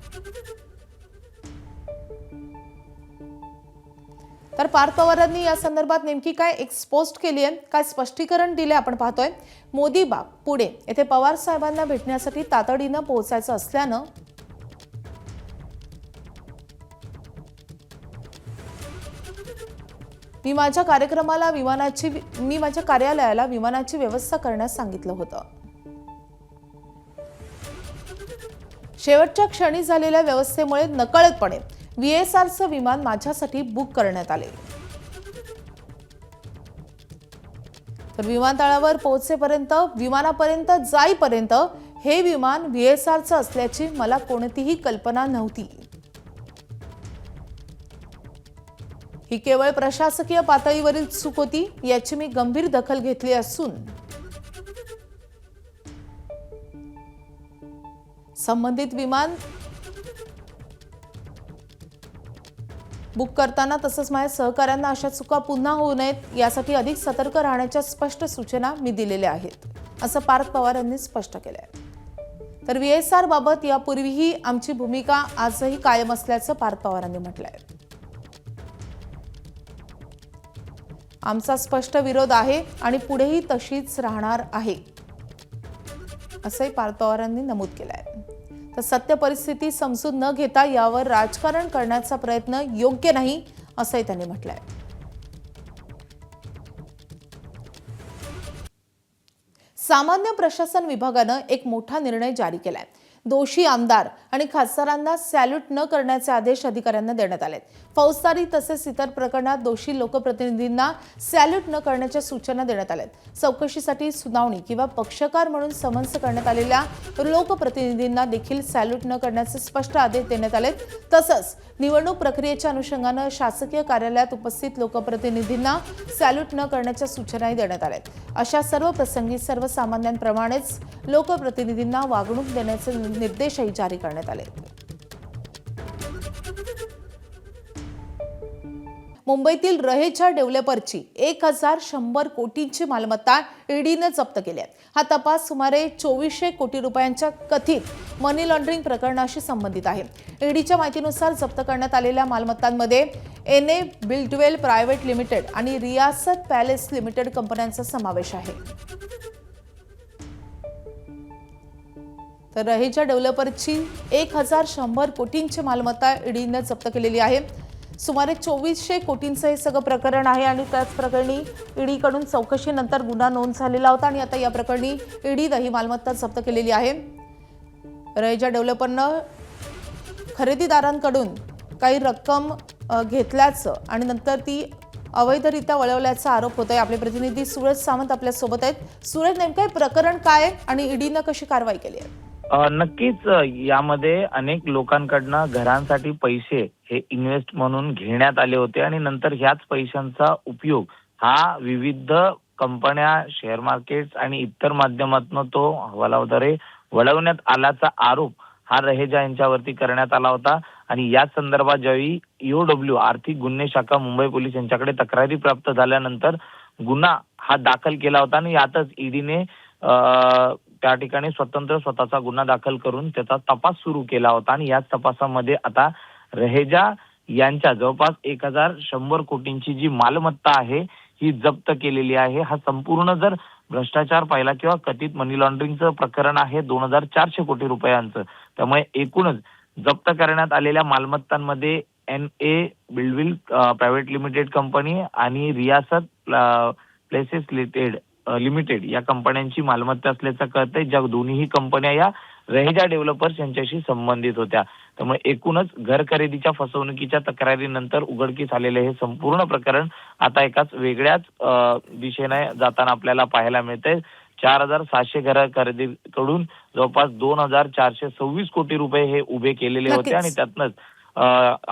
तर पार्थ पवारांनी या संदर्भात नेमकी काय एक्सपोस्ट केली आहे, काय स्पष्टीकरण दिले आपण पाहतोय. मोदी बाग पुणे येथे पवार साहेबांना भेटण्यासाठी तातडीनं पोहोचायचं असल्यानं मी माझ्या कार्यालयाला विमानाची व्यवस्था करण्यास सांगितलं होतं. शेवटच्या क्षणी झालेल्या व्यवस्थेमुळे नकळतपणे VSRचं विमान माझ्यासाठी बुक करण्यात आले. तर विमानतळावर पोहोचेपर्यंत, विमानापर्यंत जाईपर्यंत हे विमान VSRचं असल्याची मला कोणतीही कल्पना नव्हती. ही केवळ प्रशासकीय पातळीवरील चूक होती, याची मी गंभीर दखल घेतली असून संबंधित विमान बुक करताना तसंच माझ्या सहकाऱ्यांना अशा चुका पुन्हा होऊ नयेत यासाठी अधिक सतर्क राहण्याच्या स्पष्ट सूचना मी दिलेल्या आहेत, असं पार्थ पवार यांनी स्पष्ट केलंय. तर VSR बाबत यापूर्वीही आमची भूमिका आजही कायम असल्याचं पार्थ पवारांनी म्हटलंय. आमचा स्पष्ट विरोध आहे आणि पुढेही तशीच राहणार आहे, असंही पार्थ पवारांनी नमूद केलंय. तर सत्य परिस्थिती समजून न घेता यावर राजकारण करण्याचा प्रयत्न योग्य नाही, असंही त्यांनी म्हटलंय. सामान्य प्रशासन विभागानं एक मोठा निर्णय जारी केलाय. दोषी आमदार आणि खासदारांना सॅल्यूट न करण्याचे आदेश अधिकाऱ्यांना देण्यात आलेत. फौजदारी तसेच इतर प्रकरणात दोषी लोकप्रतिनिधींना सॅल्यूट न करण्याच्या सूचना देण्यात आल्यात. चौकशीसाठी सुनावणी किंवा पक्षकार म्हणून समन्स करण्यात आलेल्या लोकप्रतिनिधींना देखील सॅल्यूट न करण्याचे स्पष्ट आदेश देण्यात आलेत. तसंच निवडणूक प्रक्रियेच्या अनुषंगानं शासकीय कार्यालयात उपस्थित लोकप्रतिनिधींना सॅल्यूट न करण्याच्या सूचनाही देण्यात आल्यात. अशा सर्व प्रसंगी सर्वसामान्यांप्रमाणेच लोकप्रतिनिधींना वागणूक देण्याचे निर्देशही जारी करण्यात आले. मुंबईतील रहेच्या डेव्हलपरची 1100 कोटींची मालमत्ता ईडीने जप्त केली आहे. हा तपास सुमारे 2400 कोटी रुपयांच्या कथित मनी लॉन्ड्रिंग प्रकरणाशी संबंधित आहे. ईडीच्या माहितीनुसार जप्त करण्यात आलेल्या मालमत्तांमध्ये NA बिल्डवेल प्रायव्हेट लिमिटेड आणि रियासत पॅलेस लिमिटेड कंपन्यांचा समावेश आहे. तर रहेच्या डेव्हलपरची 1100 कोटींची मालमत्ता ईडीने जप्त केलेली आहे. सुमारे 2400 कोटींचं हे सगळं प्रकरण आहे आणि त्याच प्रकरणी ईडीकडून चौकशीनंतर गुन्हा नोंद झालेला होता आणि आता या प्रकरणी ईडीने ही मालमत्ता जप्त केलेली आहे. रहेच्या डेव्हलपरनं खरेदीदारांकडून काही रक्कम घेतल्याचं आणि नंतर ती अवैधरित्या वळवल्याचा आरोप होतोय. आपले प्रतिनिधी सूरज सावंत आपल्या सोबत आहेत. सूरज, नेमकं प्रकरण काय आणि ईडीनं कशी कारवाई केली आहे? नक्कीच यामध्ये अनेक लोकांकडनं घरांसाठी पैसे हे इन्व्हेस्ट म्हणून घेण्यात आले होते आणि नंतर ह्याच पैशांचा उपयोग हा विविध कंपन्या, शेअर मार्केट आणि इतर माध्यमातून तो हवालाद्वारे वळवण्यात आल्याचा आरोप हा रहेजा यांच्यावरती करण्यात आला होता. आणि या संदर्भात ज्यावेळी EOW आर्थिक गुन्हे शाखा मुंबई पोलीस यांच्याकडे तक्रारी प्राप्त झाल्यानंतर गुन्हा हा दाखल केला होता आणि यातच ईडीने त्या ठिकाणी स्वतःचा गुन्हा दाखल करून त्याचा तपास सुरू केला होता. आणि याच तपासामध्ये आता रहेजा यांच्या जवळपास 1100 कोटींची जी मालमत्ता आहे ही जप्त केलेली आहे. हा संपूर्ण जर भ्रष्टाचार पाहिला किंवा कथित मनी लॉन्ड्रिंगचं प्रकरण आहे 2400 कोटी रुपयांचं. त्यामुळे एकूणच जप्त करण्यात आलेल्या मालमत्तांमध्ये NA Buildwell private limited company आणि रियासत प्लेसेस लिमिटेड या कंपन्यांची मालमत्ता असल्याचं कळतंय. ज्या दोन्ही कंपन्या या रहेजा डेव्हलपर्स यांच्याशी संबंधित होत्या. त्यामुळे एकूणच घर खरेदीच्या फसवणुकीच्या तक्रारीनंतर उघडकीस आलेले हे संपूर्ण प्रकरण आता एकाच वेगळ्याच दिशेने जाताना आपल्याला पाहायला मिळतंय. 4700 घर खरेदीकडून जवळपास 2426 कोटी रुपये हे उभे केलेले होते आणि त्यातनंच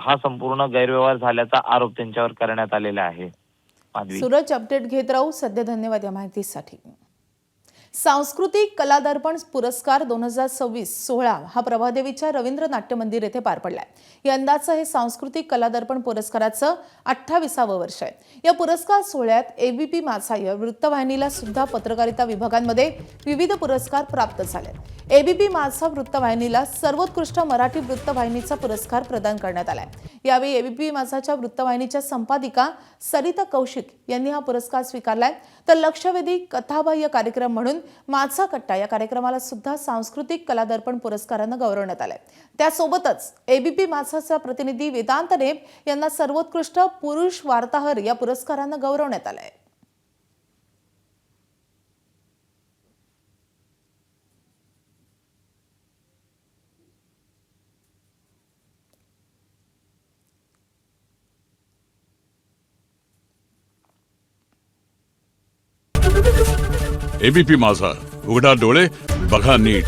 हा संपूर्ण गैरव्यवहार झाल्याचा आरोप त्यांच्यावर करण्यात आलेला आहे. माधवी. सूरज, अपडेट घेत राहू. सध्या धन्यवाद या माहितीसाठी. सांस्कृतिक कलादर्पण पुरस्कार 2026 सोहळा हा प्रभादेवीच्या रवींद्र नाट्य मंदिर येथे पार पडलाय. यंदाचं हे सांस्कृतिक कलादर्पण पुरस्काराचं 28वं वर्ष आहे. या पुरस्कार सोहळ्यात एबीपी माझा या वृत्तवाहिनीला सुद्धा पत्रकारिता विभागांमध्ये विविध पुरस्कार प्राप्त झाले. एबीपी माझा वृत्तवाहिनीला सर्वोत्कृष्ट मराठी वृत्तवाहिनीचा पुरस्कार प्रदान करण्यात आलाय. यावेळी एबीपी माझाच्या वृत्तवाहिनीच्या संपादिका सरिता कौशिक यांनी हा पुरस्कार स्वीकारलाय. तर लक्षवेधी कथाबाह्य कार्यक्रम म्हणून माझा कट्टा या कार्यक्रमाला सुद्धा सांस्कृतिक कलादर्पण पुरस्कारानं गौरवण्यात आलंय. त्यासोबतच एबीपी माझाचा प्रतिनिधी वेदांत नेब यांना सर्वोत्कृष्ट पुरुष वार्ताहर या पुरस्कारानं गौरवण्यात आलंय. एबीपी माझा, उघडा डोळे बघा नीट.